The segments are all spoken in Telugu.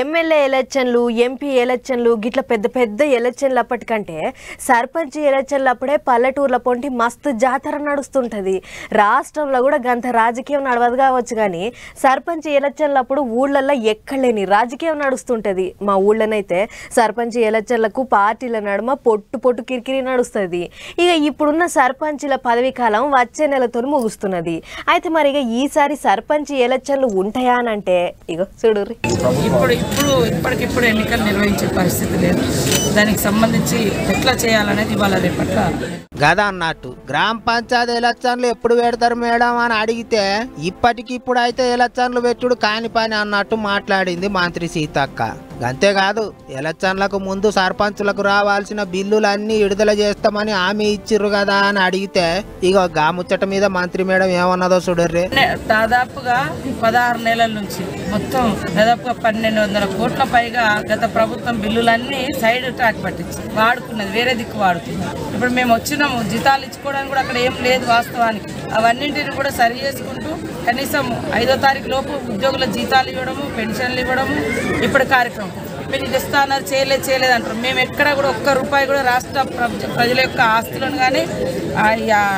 ఎమ్మెల్యే ఎలక్షన్లు ఎంపీ ఎలక్షన్లు గిట్ల పెద్ద పెద్ద ఎలక్షన్లు అప్పటికంటే సర్పంచ్ ఎలక్షన్లు అప్పుడే పల్లెటూర్ల పొంటి మస్తు జాతర నడుస్తుంటది. రాష్ట్రంలో కూడా గంత రాజకీయం నడవదు కావచ్చు కానీ సర్పంచ్ ఎలక్షన్లు అప్పుడు ఊళ్ళల్లో ఎక్కడలేని రాజకీయం నడుస్తుంటది. మా ఊళ్ళనైతే సర్పంచ్ ఎలక్షన్లకు పార్టీల నడుమ పొట్టు పొట్టు కిరికిరి నడుస్తుంది. ఇక ఇప్పుడున్న సర్పంచ్ల పదవీ కాలం వచ్చే నెలతో ముగుస్తున్నది. అయితే మరి ఇక ఈసారి సర్పంచ్ ఎలక్షన్లు ఉంటాయా అని అంటే ఇగో చూడుర్రి. ఇప్పటికిప్పుడు ఎన్నికలు నిర్వహించే పరిస్థితి లేదు. దానికి సంబంధించి ఎట్లా చేయాలనేది ఇవాళ రేపట్ల గదా అన్నట్టు గ్రామ పంచాయతీ ఎలక్షన్లు ఎప్పుడు పెడతారు మేడం అని అడిగితే ఇప్పటికిప్పుడు అయితే ఎలక్షన్లు పెట్టుడు కాని పని అన్నట్టు మాట్లాడింది మంత్రి సీతక్క. అంతేకాదు ఎలక్షన్లకు ముందు సర్పంచులకు రావాల్సిన బిల్లులన్నీ విడుదల చేస్తామని హామీ ఇచ్చిర్రు కదా అని అడిగితే ఇక గాముచ్చట మీద మంత్రి మేడం ఏమన్నదో చూడర్రే. దాదాపుగా 16 నెలల నుంచి మొత్తం దాదాపుగా 1200 కోట్ల పైగా గత ప్రభుత్వం బిల్లులన్నీ సైడ్ ట్రాక్ పట్టించి వాడుకున్నది, వేరే దిక్కు వాడుతుంది. ఇప్పుడు మేము వచ్చినాము, జీతాలు ఇచ్చుకోవడానికి కూడా అక్కడ ఏం లేదు వాస్తవానికి. అవన్నింటిని కూడా సరి చేసుకుంటూ కనీసం 5వ తారీఖు లోపు ఉద్యోగుల జీతాలు ఇవ్వడము, పెన్షన్లు ఇవ్వడము ఇప్పుడు కార్యక్రమం. మీరు ఇది ఇస్తాన్నారు, చేయలేదు అంటారు. మేము ఎక్కడ కూడా ఒక్క రూపాయి కూడా రాష్ట్ర ప్రజల యొక్క ఆస్తులను కానీ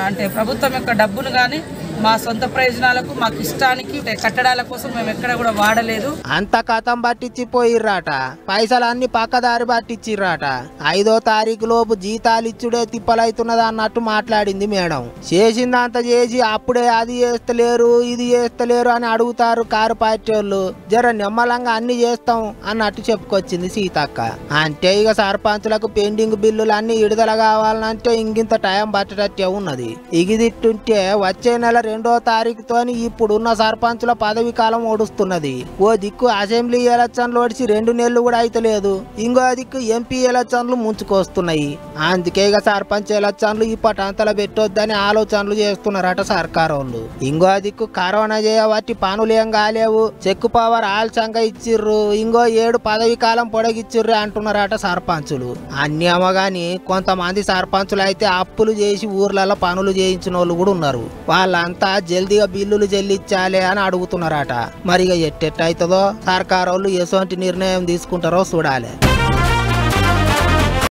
అంటే ప్రభుత్వం యొక్క డబ్బును కానీ మా సొంత ప్రయోజనాలకు మాకు ఇష్టానికి కట్టడాల కోసం మేము ఎక్కడ కూడా వాడలేదు. అంత కథం పట్టించిపోయిర్రాట, పైసలన్నీ పక్కదారి పట్టించిర్రాట. 5వ తారీఖు లోపు జీతాలు ఇచ్చుడే తిప్పలైతున్నది అన్నట్టు మాట్లాడింది మేడం. చేసిందంత చేసి అప్పుడే అది చేస్తలేరు ఇది చేస్తలేరు అని అడుగుతారు కారు పార్టీ వాళ్ళు. జర నిమ్మలంగా అన్ని చేస్తాం అన్నట్టు చెప్పుకొచ్చింది సీతక్క. అంటే ఇక సర్పంచులకు పెండింగ్ బిల్లులు అన్ని విడుదల కావాలంటే ఇంకింత టైం పట్టేటట్టే ఉన్నది. ఇగిదిట్టుంటే వచ్చే నెల 2వ తారీఖుతోని ఇప్పుడున్న సర్పంచుల పదవి కాలం ఓడుస్తున్నది. ఓ దిక్కు అసెంబ్లీ ఎలక్షన్లు ఓడిచి 2 నెలలు కూడా అయితలేదు, ఇంకో దిక్కు ఎంపీ ఎలక్షన్లు ముంచుకొస్తున్నాయి. అందుకే ఇక సర్పంచ్ ఎలక్షన్లు ఇప్పటంతలా పెట్టొద్దని ఆలోచనలు చేస్తున్నారట సర్కారు వాళ్ళు. ఇంకో దిక్కు కరోనా చేయబట్టి పనులు ఏం కాలేవు, చెక్కు పవర్ ఆల్సంగా ఇచ్చిర్రు, ఇంకో 7 పదవి కాలం పొడగిచ్చిర్రు అంటున్నారట సర్పంచులు. అన్నేమో గాని కొంతమంది సర్పంచులు అయితే అప్పులు చేసి ఊర్లలో పనులు చేయించిన వాళ్ళు కూడా ఉన్నారు. వాళ్ళంతా జల్దీగా బిల్లులు చెల్లించాలి అని అడుగుతున్నారట. మరి ఇక ఎట్టెట్టయితుందో సర్కారు వాళ్ళు ఎటువంటి నిర్ణయం తీసుకుంటారో చూడాలి.